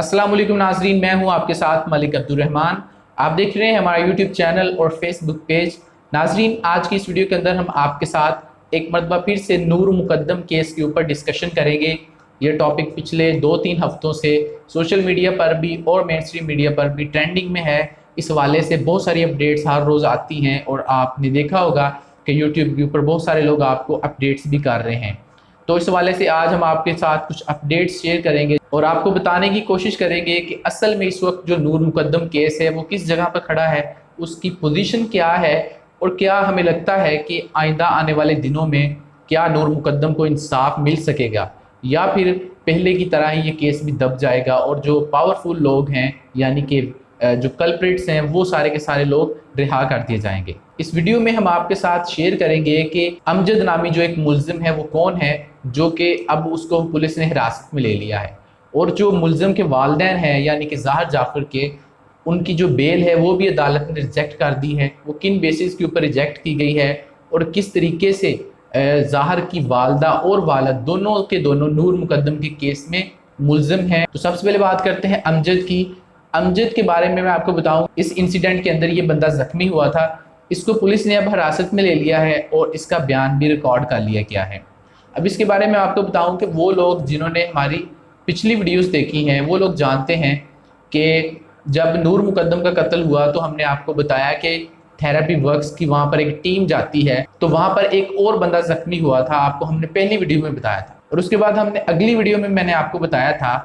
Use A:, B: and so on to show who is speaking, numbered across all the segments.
A: अस्सलाम वालेकुम नाजरीन, मैं हूं आपके साथ मलिक अब्दुर्रहमान। आप देख रहे हैं हमारा यूट्यूब चैनल और फेसबुक पेज। नाजरीन, आज की इस वीडियो के अंदर हम आपके साथ एक मरतबा फिर से नूर मुकद्दम केस के ऊपर डिस्कशन करेंगे। ये टॉपिक पिछले 2-3 हफ्तों से सोशल मीडिया पर भी और मेन स्ट्रीम मीडिया पर भी ट्रेंडिंग में है। इस हवाले से बहुत सारी अपडेट्स हर रोज़ आती हैं और आपने देखा होगा कि यूट्यूब के ऊपर बहुत सारे लोग आपको अपडेट्स भी कर रहे हैं। तो इस हवाले से आज हम आपके साथ कुछ अपडेट्स शेयर करेंगे और आपको बताने की कोशिश करेंगे कि असल में इस वक्त जो नूर मुकद्दम केस है वो किस जगह पर खड़ा है, उसकी पोजीशन क्या है और क्या हमें लगता है कि आइंदा आने वाले दिनों में क्या नूर मुकद्दम को इंसाफ मिल सकेगा या फिर पहले की तरह ही ये केस भी दब जाएगा और जो पावरफुल लोग हैं यानी कि जो कल्प्रिट्स हैं वो सारे के सारे लोग रिहा कर दिए जाएंगे। इस वीडियो में हम आपके साथ शेयर करेंगे कि अमजद नामी जो एक मुल्जिम है वो कौन है, जो कि अब उसको पुलिस ने हिरासत में ले लिया है, और जो मुल्जिम के वालिदैन हैं यानी कि ज़ाहिर जाफ़र के, उनकी जो बेल है वो भी अदालत ने रिजेक्ट कर दी है। वो किन बेसिस के ऊपर रिजेक्ट की गई है और किस तरीके से ज़ाहिर की वालदा और वालिद दोनों के दोनों नूर मुकद्दम के केस में मुल्जिम हैं। तो सबसे पहले बात करते हैं अमजद की। अमजद के बारे में मैं आपको बताऊं, इस इंसिडेंट के अंदर ये बंदा ज़ख्मी हुआ था। इसको पुलिस ने अब हिरासत में ले लिया है और इसका बयान भी रिकॉर्ड कर लिया गया है। अब इसके बारे में आपको बताऊं कि वो लोग जिन्होंने हमारी पिछली वीडियोस देखी हैं वो लोग जानते हैं कि जब नूर मुकद्दम का कत्ल हुआ तो हमने आपको बताया कि थेरेपी वर्क्स की वहाँ पर एक टीम जाती है, तो वहाँ पर एक और बंदा ज़ख्मी हुआ था, आपको हमने पहली वीडियो में बताया था। और उसके बाद हमने अगली वीडियो में मैंने आपको बताया था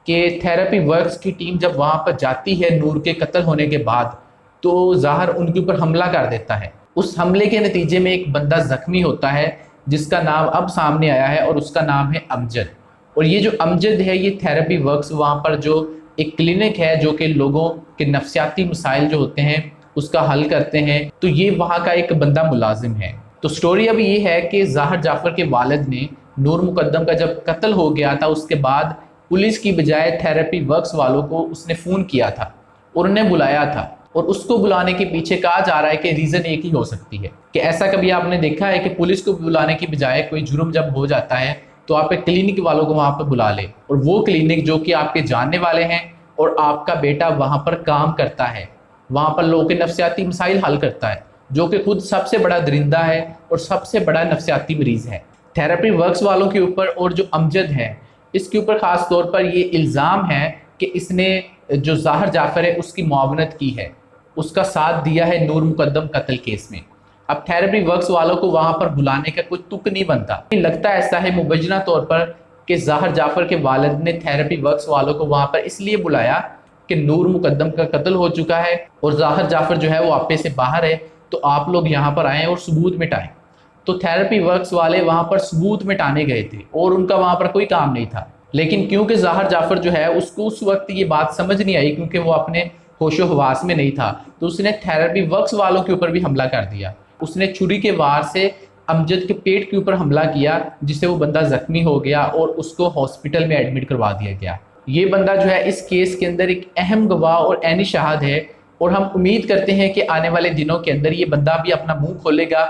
A: कि थेरेपी वर्क्स की टीम जब वहाँ पर जाती है नूर के कत्ल होने के बाद तो ज़ाहिर उनके ऊपर हमला कर देता है। उस हमले के नतीजे में एक बंदा ज़ख्मी होता है जिसका नाम अब सामने आया है और उसका नाम है अमजद। और ये जो अमजद है ये थेरेपी वर्क्स वहाँ पर जो एक क्लिनिक है जो कि लोगों के नफ्सियाती मसाइल जो होते हैं उसका हल करते हैं, तो ये वहाँ का एक बंदा मुलाजिम है। तो स्टोरी अब ये है कि ज़ाहिर जाफ़र के वालिद ने नूर मुकद्दम का जब कत्ल हो गया था उसके बाद पुलिस की बजाय थेरेपी वर्क्स वालों को उसने फ़ोन किया था और उन्हें बुलाया था। और उसको बुलाने के पीछे कहा जा रहा है कि रीज़न एक ही हो सकती है कि ऐसा कभी आपने देखा है कि पुलिस को बुलाने की बजाय कोई जुर्म जब हो जाता है तो आप एक क्लिनिक वालों को वहाँ पर बुला ले, और वो क्लिनिक जो कि आपके जानने वाले हैं और आपका बेटा वहाँ पर काम करता है, वहाँ पर लोगों के नफ्सियाती मसाइल हल करता है, जो कि खुद सबसे बड़ा दरिंदा है और सबसे बड़ा नफ्सियाती मरीज़ है। थेरेपी वर्क्स वालों के ऊपर और जो अमजद है इसके ऊपर ख़ास तौर पर ये इल्ज़ाम है कि इसने जो ज़ाहिर जाफ़र है उसकी मुआवनत की है, उसका साथ दिया है नूर मुकद्दम कत्ल केस में। अब थेरेपी वर्क्स वालों को वहाँ पर बुलाने का कोई तुक नहीं बनता। लगता ऐसा है मुबैना तौर पर कि ज़ाहिर जाफ़र के वालिद ने थेरेपी वर्क्स वालों को वहाँ पर इसलिए बुलाया कि नूर मुकद्दम का कत्ल हो चुका है और ज़ाहिर जाफ़र जो है वो आपे से बाहर है, तो आप लोग यहाँ पर आएँ और सबूत मिटाएँ। तो थेरेपी वर्क्स वाले वहाँ पर सबूत मिटाने गए थे और उनका वहाँ पर कोई काम नहीं था। लेकिन क्योंकि ज़ाहिर जाफ़र जो है उसको उस वक्त ये बात समझ नहीं आई, क्योंकि वो अपने होशो हवास में नहीं था, तो उसने थेरेपी वर्क्स वालों के ऊपर भी हमला कर दिया। उसने छुरी के वार से अमजद के पेट के ऊपर हमला किया जिससे वो बंदा ज़ख्मी हो गया और उसको हॉस्पिटल में एडमिट करवा दिया गया। ये बंदा जो है इस केस के अंदर एक अहम गवाह और ऐनी शहाद है और हम उम्मीद करते हैं कि आने वाले दिनों के अंदर ये बंदा भी अपना मुंह खोलेगा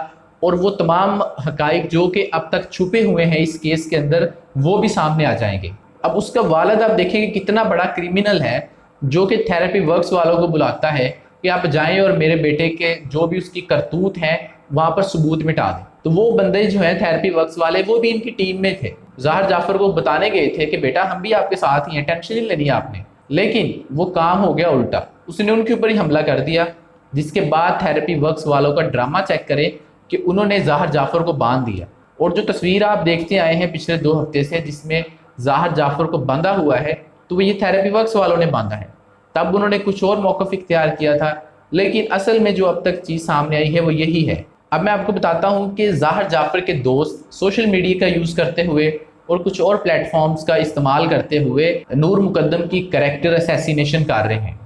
A: और वो तमाम हकाइक जो कि अब तक छुपे हुए हैं इस केस के अंदर वो भी सामने आ जाएंगे। अब उसका वालिद आप देखेंगे कितना बड़ा क्रिमिनल है जो कि थेरेपी वर्क्स वालों को बुलाता है कि आप जाएं और मेरे बेटे के जो भी उसकी करतूत हैं वहाँ पर सबूत मिटा दें। तो वो बंदे जो हैं थेरेपी वर्क्स वाले वो भी इनकी टीम में थे, ज़ाहिर जाफ़र को बताने गए थे कि बेटा हम भी आपके साथ ही हैं, टेंशन नहीं लेनी आपने। लेकिन वो काम हो गया उल्टा, उसने उनके ऊपर ही हमला कर दिया, जिसके बाद थेरेपी वर्क्स वालों का ड्रामा चेक करें कि उन्होंने ज़ाहिर जाफ़र को बांध दिया। और जो तस्वीर आप देखते आए हैं पिछले 2 हफ्ते से जिसमें ज़ाहिर जाफ़र को बांधा हुआ है, तो वो ये थेरेपी वर्क्स वालों ने बांधा है। तब उन्होंने कुछ और मौक़िफ़ इख्तियार किया था, लेकिन असल में जो अब तक चीज़ सामने आई है वो यही है। अब मैं आपको बताता हूँ कि ज़ाहिर जाफ़र के दोस्त सोशल मीडिया का यूज़ करते हुए और कुछ और प्लेटफॉर्म्स का इस्तेमाल करते हुए नूर मुकद्दम की करैक्टर असैसिनेशन कर रहे हैं।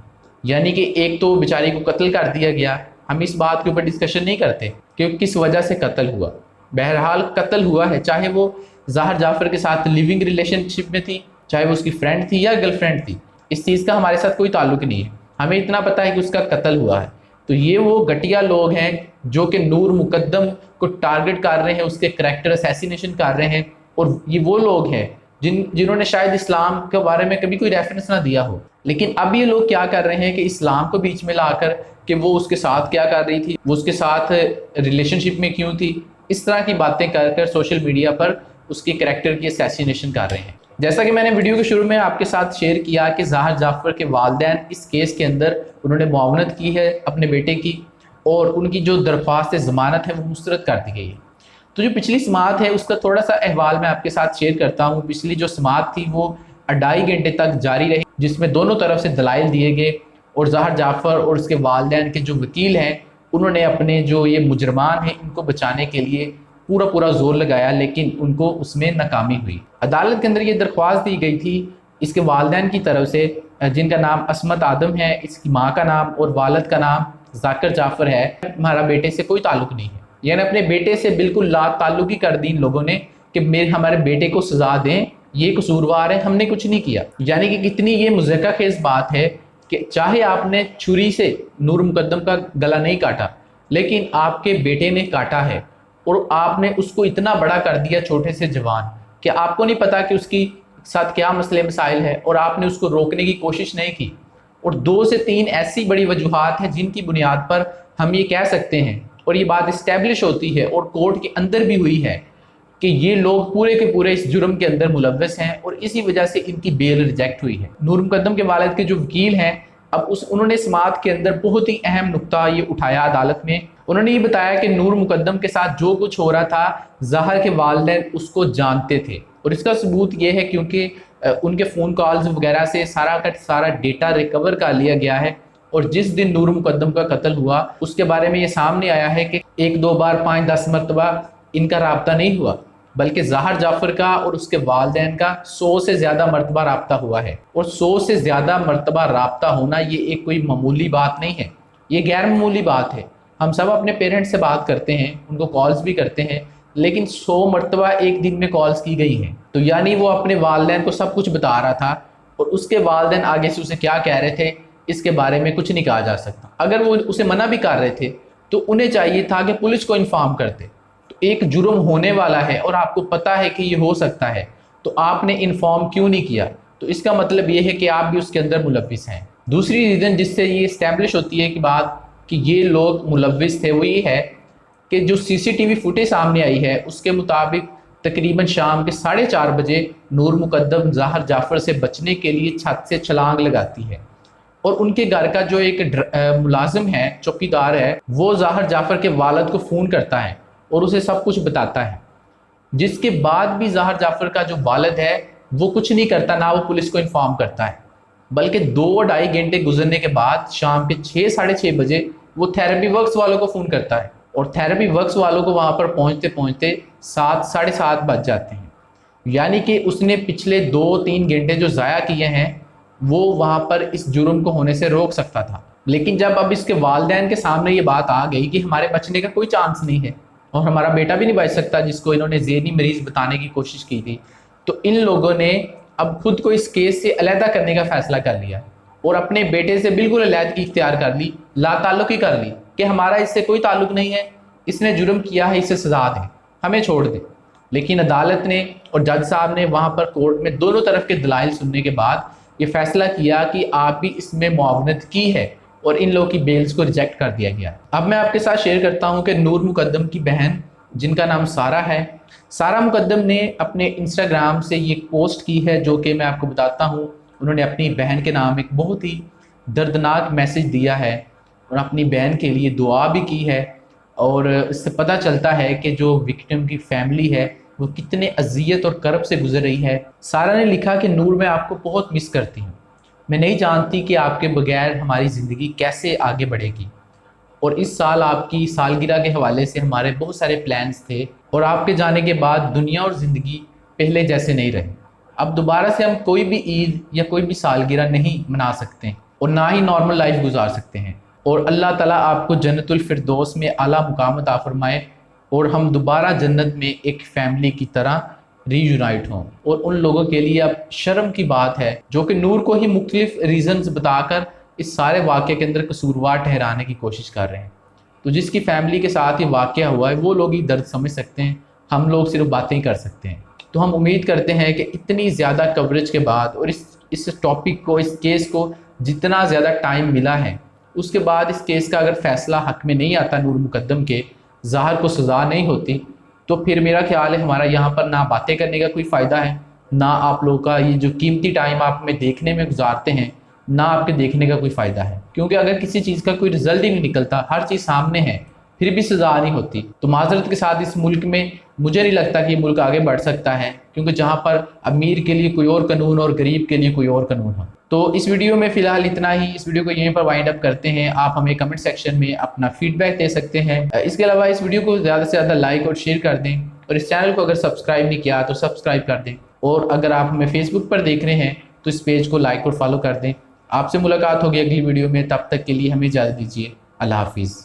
A: यानी कि एक तो बेचारी को कत्ल कर दिया गया, हम इस बात के ऊपर डिस्कशन नहीं करते कि किस वजह से कत्ल हुआ। बहरहाल कत्ल हुआ है, चाहे वो ज़ाहिर जाफ़र के साथ लिविंग रिलेशनशिप में थी, चाहे वो उसकी फ्रेंड थी या गर्लफ्रेंड थी, इस चीज़ का हमारे साथ कोई ताल्लुक नहीं है। हमें इतना पता है कि उसका कत्ल हुआ है। तो ये वो घटिया लोग हैं जो कि नूर मुकद्दम को टारगेट कर रहे हैं, उसके करैक्टर असैसिनेशन कर रहे हैं, और ये वो लोग हैं जिन्होंने शायद इस्लाम के बारे में कभी कोई रेफरेंस ना दिया हो। लेकिन अब ये लोग क्या कर रहे हैं कि इस्लाम को बीच में लाकर कि वो उसके साथ क्या कर रही थी, वो उसके साथ रिलेशनशिप में क्यों थी, इस तरह की बातें कर कर सोशल मीडिया पर उसके कैरेक्टर की असैसिनेशन कर रहे हैं। जैसा कि मैंने वीडियो के शुरू में आपके साथ शेयर किया कि ज़ाहिर जाफ़र के वालिदैन इस केस के अंदर उन्होंने मुआवनत की है अपने बेटे की, और उनकी जो दरख्वास्त ज़मानत है वो मुस्तरद कर दी गई है। तो जो पिछली समाअत है उसका थोड़ा सा अहवाल मैं आपके साथ शेयर करता हूँ। पिछली जो समाअत थी वो 2.5 घंटे तक जारी रही, जिसमें दोनों तरफ से दलाइल दिए गए, और ज़ाहिर जाफ़र और उसके वालिदैन के जो वकील हैं उन्होंने अपने जो ये मुजरमान हैं इनको बचाने के लिए पूरा जोर लगाया, लेकिन उनको उसमें नाकामी हुई। अदालत के अंदर ये दरख्वास्त दी गई थी इसके वालिदैन की तरफ से, जिनका नाम असमत आदम है, इसकी माँ का नाम और वालिद का नाम ज़ाकिर जाफ़र है। हमारा बेटे से कोई ताल्लुक़ नहीं है, यानी अपने बेटे से बिल्कुल ला ताल्लुक़ी कर दी इन लोगों ने कि हमारे बेटे को सज़ा दें, ये कसूरवार है, हमने कुछ नहीं किया। यानी कि कितनी ये मुज़क्का खेज़ बात है कि चाहे आपने छुरी से नूर मुकद्दम का गला नहीं काटा, लेकिन आपके बेटे ने काटा है और आपने उसको इतना बड़ा कर दिया, छोटे से जवान, कि आपको नहीं पता कि उसकी साथ क्या मसले मसाइल है, और आपने उसको रोकने की कोशिश नहीं की। और 2 से 3 ऐसी बड़ी वजूहात हैं जिनकी बुनियाद पर हम ये कह सकते हैं, और ये बात इस्टेब्लिश होती है और कोर्ट के अंदर भी हुई है कि ये लोग पूरे के पूरे इस जुर्म के अंदर मुलव्वस हैं, और इसी वजह से इनकी बेल रिजेक्ट हुई है। नूर मुकद्दम के वालिद के जो वकील हैं, अब उन्होंने समाअत के अंदर बहुत ही अहम नुक्ता ये उठाया अदालत में। उन्होंने ये बताया कि नूर मुकद्दम के साथ जो कुछ हो रहा था ज़ाहिर के वालिदैन उसको जानते थे, और इसका सबूत ये है क्योंकि उनके फ़ोन कॉल्स वगैरह से सारा का सारा डेटा रिकवर कर लिया गया है। और जिस दिन नूर मुकद्दम का कत्ल हुआ उसके बारे में ये सामने आया है कि 1-2 बार 5-10 मरतबा इनका राब्ता नहीं हुआ, बल्कि ज़ाहिर जाफ़र का और उसके वालिदैन का 100 से ज़्यादा मरतबा राब्ता हुआ है। और 100 से ज़्यादा मरतबा राब्ता होना ये एक कोई मामूली बात नहीं है, ये गैर मामूली बात है। हम सब अपने पेरेंट्स से बात करते हैं, उनको कॉल्स भी करते हैं, लेकिन 100 मरतबा एक दिन में कॉल्स की गई हैं। तो यानी वो अपने वालिदैन को सब कुछ बता रहा था, और उसके वालिदैन आगे से उसे क्या कह रहे थे इसके बारे में कुछ नहीं कहा जा सकता। अगर वो उसे मना भी कर रहे थे तो उन्हें चाहिए था कि पुलिस को इन्फॉर्म करते। तो एक जुर्म होने वाला है और आपको पता है कि ये हो सकता है, तो आपने इन्फॉर्म क्यों नहीं किया? तो इसका मतलब ये है कि आप भी उसके अंदर मुलव्विस हैं। दूसरी रीज़न जिससे ये इस्टेब्लिश होती है कि बात कि ये लोग मुलव्विस थे वो ये है कि जो CCTV फुटेज सामने आई है उसके मुताबिक तकरीबन शाम के 4:30 बजे नूर मुकद्दम ज़ाहिर जाफ़र से बचने के लिए छत से छलांग लगाती है, और उनके घर का जो एक मुलाजिम है, चौकीदार है, वो ज़ाहिर जाफ़र के वालिद को फ़ोन करता है और उसे सब कुछ बताता है। जिसके बाद भी ज़ाहिर जाफ़र का जो वालिद है वो कुछ नहीं करता, ना वो पुलिस को इन्फॉर्म करता है, बल्कि 2-2.5 घंटे गुजरने के बाद शाम के 6-6:30 बजे वो थेरेपी वर्क्स वालों को फ़ोन करता है, और थेरेपी वर्क्स वालों को वहाँ पर पहुँचते पहुँचते 7-7:30 बज जाते हैं। यानी कि उसने पिछले 2-3 घंटे जो ज़ाया किए हैं वो वहाँ पर इस जुर्म को होने से रोक सकता था। लेकिन जब अब इसके वालिदैन के सामने ये बात आ गई कि हमारे बचने का कोई चांस नहीं है और हमारा बेटा भी नहीं बच सकता, जिसको इन्होंने ज़हनी मरीज़ बताने की कोशिश की थी, तो इन लोगों ने अब खुद को इस केस से अलहदा करने का फ़ैसला कर लिया और अपने बेटे से बिल्कुल अलहदगी इख्तियार कर ली, लाताल्लुकी कर ली कि हमारा इससे कोई ताल्लुक़ नहीं है, इसने जुर्म किया है, इसे सज़ा दें, हमें छोड़ दें। लेकिन अदालत ने और जज साहब ने वहाँ पर कोर्ट में दोनों तरफ के दलाइल सुनने के बाद ये फ़ैसला किया कि आप भी इसमें मुआवनत की है, और इन लोगों की बेल्स को रिजेक्ट कर दिया गया। अब मैं आपके साथ शेयर करता हूँ कि नूर मुकद्दम की बहन, जिनका नाम सारा है, सारा मुकद्दम ने अपने इंस्टाग्राम से ये पोस्ट की है, जो कि मैं आपको बताता हूँ। उन्होंने अपनी बहन के नाम एक बहुत ही दर्दनाक मैसेज दिया है और अपनी बहन के लिए दुआ भी की है, और इससे पता चलता है कि जो विक्टिम की फैमिली है वो कितने अजियत और करब से गुजर रही है। सारा ने लिखा कि नूर, मैं आपको बहुत मिस करती हूँ, मैं नहीं जानती कि आपके बगैर हमारी ज़िंदगी कैसे आगे बढ़ेगी, और इस साल आपकी सालगिरह के हवाले से हमारे बहुत सारे प्लान्स थे, और आपके जाने के बाद दुनिया और ज़िंदगी पहले जैसे नहीं रही। अब दोबारा से हम कोई भी ईद या कोई भी सालगिरह नहीं मना सकते और ना ही नॉर्मल लाइफ गुजार सकते हैं, और अल्लाह ताला आपको जन्नतुल फिरदौस में आला मुकाम अता फरमाए और हम दोबारा जन्नत में एक फैमिली की तरह रीयूनाइट हों। और उन लोगों के लिए अब शर्म की बात है जो कि नूर को ही मुख्तलिफ रीज़न्स बताकर इस सारे वाक़े के अंदर कसूरवार ठहराने की कोशिश कर रहे हैं। तो जिसकी फैमिली के साथ ये वाक़या हुआ है वो लोग ही दर्द समझ सकते हैं, हम लोग सिर्फ बातें ही कर सकते हैं। تو ہم امید کرتے ہیں کہ اتنی زیادہ کوریج کے بعد اور اس ٹاپک کو، اس کیس کو جتنا زیادہ ٹائم ملا ہے، اس کے بعد اس کیس کا اگر فیصلہ حق میں نہیں آتا، نور مقدم کے ظاہر کو سزا نہیں ہوتی، تو پھر میرا خیال ہے ہمارا یہاں پر نہ باتیں کرنے کا کوئی فائدہ ہے، نہ آپ لوگوں کا یہ جو قیمتی ٹائم آپ میں دیکھنے میں گزارتے ہیں، نہ آپ کے دیکھنے کا کوئی فائدہ ہے۔ کیونکہ اگر کسی چیز کا کوئی رزلٹ ہی نہیں نکلتا، ہر چیز سامنے ہے، پھر بھی سزا نہیں ہوتی، تو معذرت کے ساتھ اس ملک میں مجھے نہیں لگتا کہ یہ ملک آگے بڑھ سکتا ہے، کیونکہ جہاں پر امیر کے لیے کوئی اور قانون اور غریب کے لیے کوئی اور قانون ہو۔ تو اس ویڈیو میں فی الحال اتنا ہی، اس ویڈیو کو یہیں پر وائنڈ اپ کرتے ہیں۔ آپ ہمیں کمنٹ سیکشن میں اپنا فیڈ بیک دے سکتے ہیں۔ اس کے علاوہ اس ویڈیو کو زیادہ سے زیادہ لائک اور شیئر کر دیں، اور اس چینل کو اگر سبسکرائب نہیں کیا تو سبسکرائب کر دیں، اور اگر آپ ہمیں فیس بک پر دیکھ رہے ہیں تو اس پیج کو لائک اور فالو کر دیں۔ آپ سے ملاقات ہوگی اگلی ویڈیو میں، تب تک کے لیے ہمیں اجازت دیجیے۔ اللہ حافظ۔